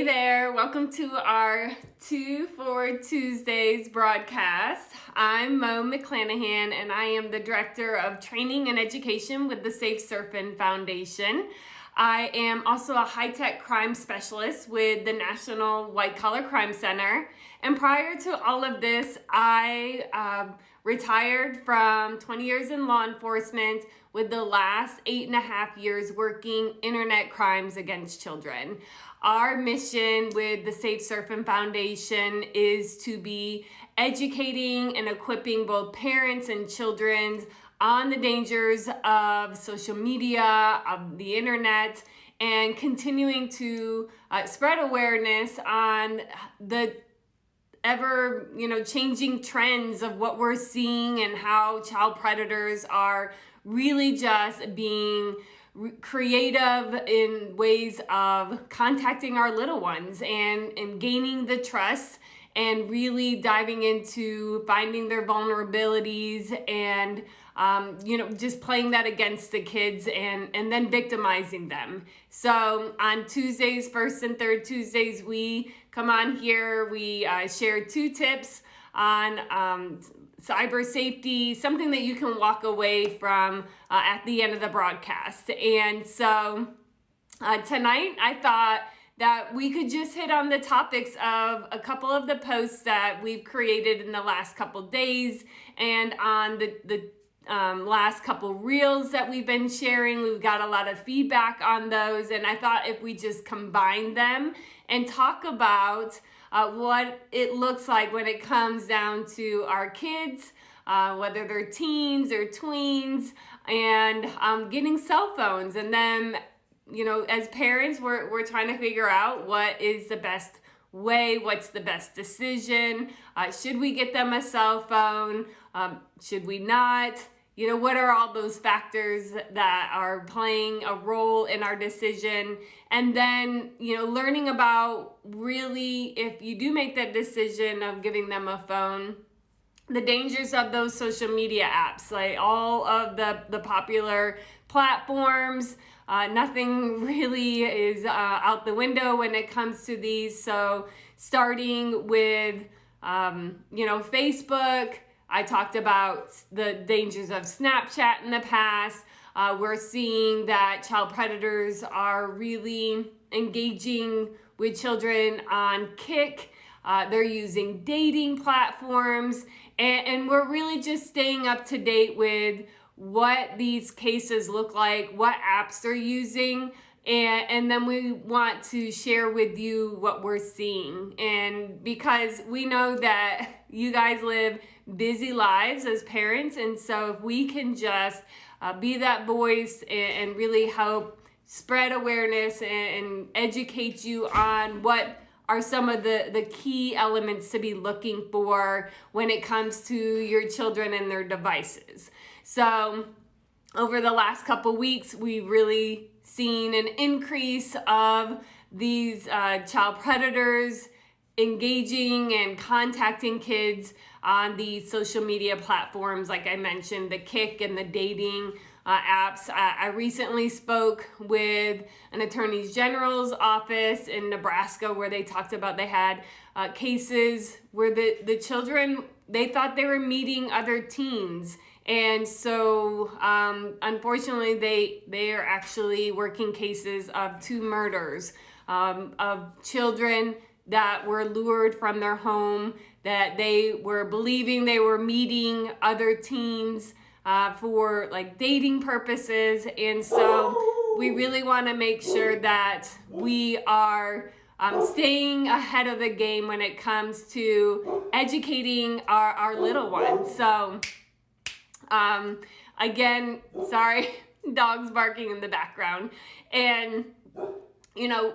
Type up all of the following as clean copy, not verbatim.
there, welcome to our 2 for Tuesdays broadcast. I'm Mo McClanahan and I am the Director of Training and Education with the Safe Surfing Foundation. I am also a high-tech crime specialist with the National White Collar Crime Center. And prior to all of this, I retired from 20 years in law enforcement with the last 8.5 years working internet crimes against children. Our mission with the Safe Surfing Foundation is to be educating and equipping both parents and children on the dangers of social media, of the internet, and continuing to spread awareness on the ever changing trends of what we're seeing and how child predators are really just being creative in ways of contacting our little ones and gaining the trust and really diving into finding their vulnerabilities and just playing that against the kids and then victimizing them. So on Tuesdays, first and third Tuesdays, we come on here, we share 2 tips on cyber safety, something that you can walk away from at the end of the broadcast. And so tonight I thought that we could just hit on the topics of a couple of the posts that we've created in the last couple days and on the last couple reels that we've been sharing. We've got a lot of feedback on those, and I thought if we just combine them and talk about what it looks like when it comes down to our kids, whether they're teens or tweens, and getting cell phones. And then, as parents, we're trying to figure out what is the best way, what's the best decision. Should we get them a cell phone? Should we not? What are all those factors that are playing a role in our decision? And then, learning about really, if you do make that decision of giving them a phone, the dangers of those social media apps, like all of the popular platforms. Nothing really is out the window when it comes to these. So starting with, Facebook, I talked about the dangers of Snapchat in the past. We're seeing that child predators are really engaging with children on Kick. They're using dating platforms, and we're really just staying up to date with what these cases look like, what apps they're using, and then we want to share with you what we're seeing. And because we know that you guys live busy lives as parents, and so if we can just be that voice and really help spread awareness and educate you on what are some of the key elements to be looking for when it comes to your children and their devices. So over the last couple weeks, we've really seen an increase of these child predators engaging and contacting kids on the social media platforms, like I mentioned, the Kick and the dating apps. I recently spoke with an attorney general's office in Nebraska where they talked about they had cases where the children, they thought they were meeting other teens. And so, unfortunately, they are actually working cases of 2 murders of children that were lured from their home, that they were believing they were meeting other teens for like dating purposes. And so we really want to make sure that we are staying ahead of the game when it comes to educating our little ones. So again, sorry, dogs barking in the background. And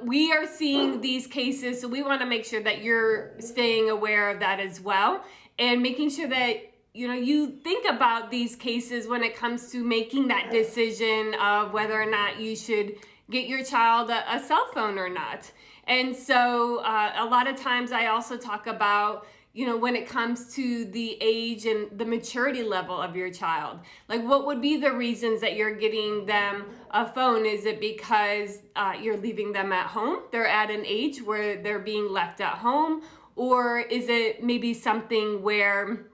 we are seeing these cases, so we want to make sure that you're staying aware of that as well, and making sure that you think about these cases when it comes to making that decision of whether or not you should get your child a cell phone or not. And so a lot of times I also talk about when it comes to the age and the maturity level of your child. Like, what would be the reasons that you're getting them a phone? Is it because you're leaving them at home? They're at an age where they're being left at home? Or is it maybe something where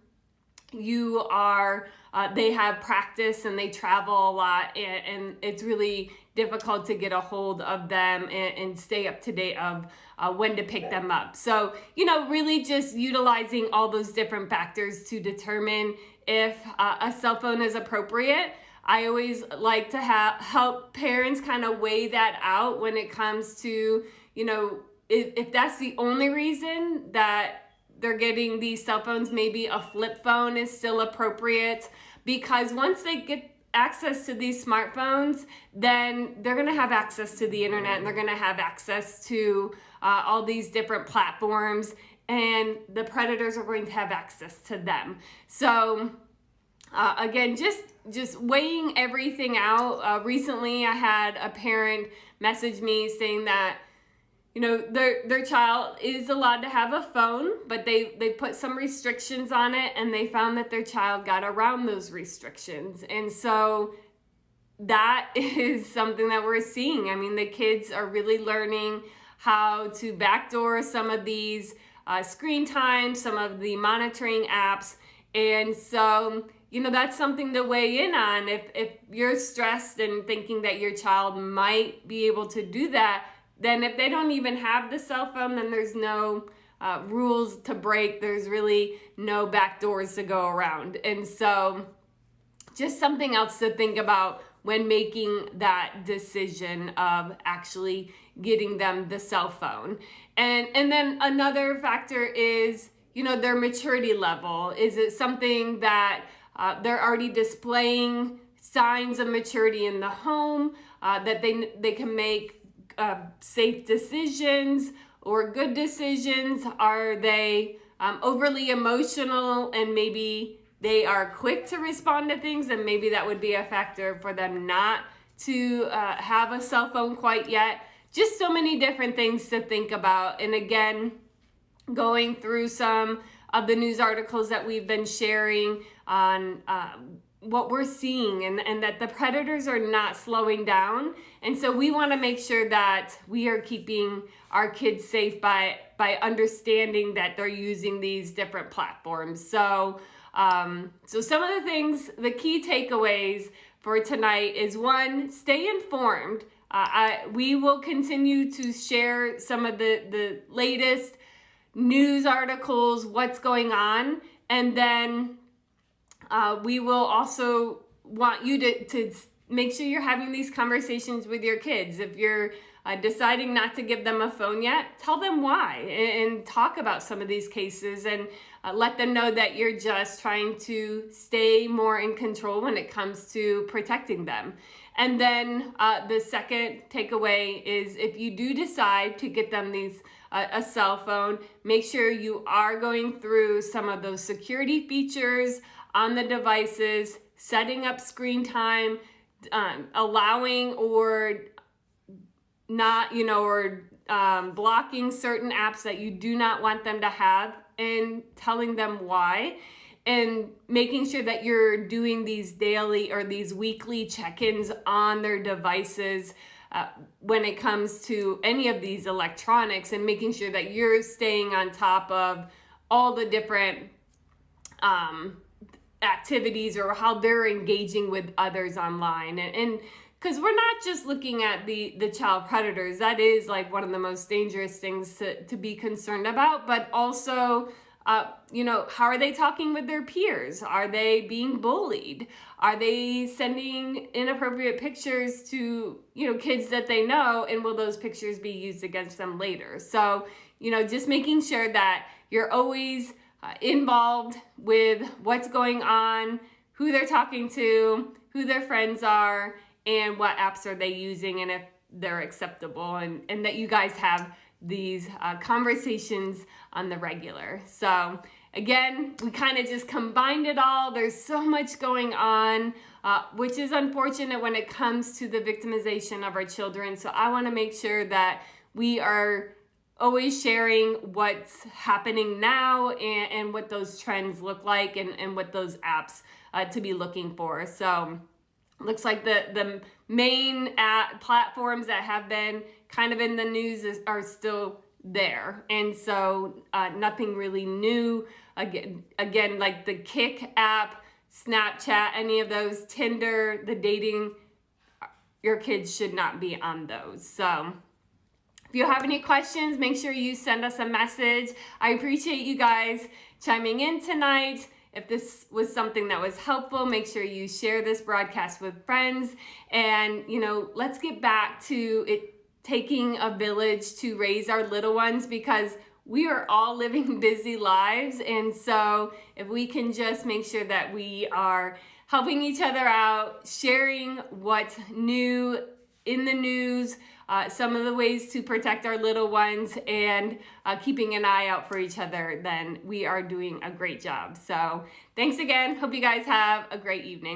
you are, they have practice and they travel a lot, and it's really difficult to get a hold of them and stay up to date of when to pick them up. So, really just utilizing all those different factors to determine if a cell phone is appropriate. I always like to help parents kind of weigh that out when it comes to, if that's the only reason that they're getting these cell phones, maybe a flip phone is still appropriate, because once they get access to these smartphones, then they're going to have access to the internet, and they're going to have access to all these different platforms, and the predators are going to have access to them. So again, just weighing everything out. Recently I had a parent message me saying that their child is allowed to have a phone, but they put some restrictions on it, and they found that their child got around those restrictions. And so that is something that we're seeing. I mean, the kids are really learning how to backdoor some of these screen time, some of the monitoring apps. And so, that's something to weigh in on. If you're stressed and thinking that your child might be able to do that, then if they don't even have the cell phone, then there's no rules to break. There's really no back doors to go around. And so just something else to think about when making that decision of actually getting them the cell phone. And then another factor is, their maturity level. Is it something that they're already displaying signs of maturity in the home, that they can make safe decisions or good decisions? Are they overly emotional, and maybe they are quick to respond to things, and maybe that would be a factor for them not to have a cell phone quite yet? Just so many different things to think about. And again, going through some of the news articles that we've been sharing on what we're seeing, and that the predators are not slowing down. And so we want to make sure that we are keeping our kids safe by understanding that they're using these different platforms. So some of the things, the key takeaways for tonight is, one, stay informed. We will continue to share some of the latest news articles, what's going on, and then we will also want you to make sure you're having these conversations with your kids. If you're deciding not to give them a phone yet, tell them why, and talk about some of these cases, and let them know that you're just trying to stay more in control when it comes to protecting them. And then the second takeaway is, if you do decide to get them a cell phone, make sure you are going through some of those security features on the devices, setting up screen time, allowing or not, blocking certain apps that you do not want them to have, and telling them why, and making sure that you're doing these daily or these weekly check-ins on their devices when it comes to any of these electronics, and making sure that you're staying on top of all the different activities, or how they're engaging with others online. And because we're not just looking at the child predators, that is like one of the most dangerous things to be concerned about, but also how are they talking with their peers? Are they being bullied? Are they sending inappropriate pictures to kids that they know, and will those pictures be used against them later? So just making sure that you're always involved with what's going on, who they're talking to, who their friends are, and what apps are they using, and if they're acceptable, and that you guys have these conversations on the regular. So again, we kind of just combined it all. There's so much going on, which is unfortunate when it comes to the victimization of our children. So I want to make sure that we are always sharing what's happening now and what those trends look like and what those apps to be looking for. So looks like the main platforms that have been kind of in the news are still there. And so nothing really new. Again, like the Kik app, Snapchat, any of those, Tinder, the dating, your kids should not be on those. So if you have any questions, make sure you send us a message. I appreciate you guys chiming in tonight. If this was something that was helpful, make sure you share this broadcast with friends. And, let's get back to it taking a village to raise our little ones, because we are all living busy lives. And so if we can just make sure that we are helping each other out, sharing what's new in the news, some of the ways to protect our little ones, and keeping an eye out for each other, then we are doing a great job. So thanks again. Hope you guys have a great evening.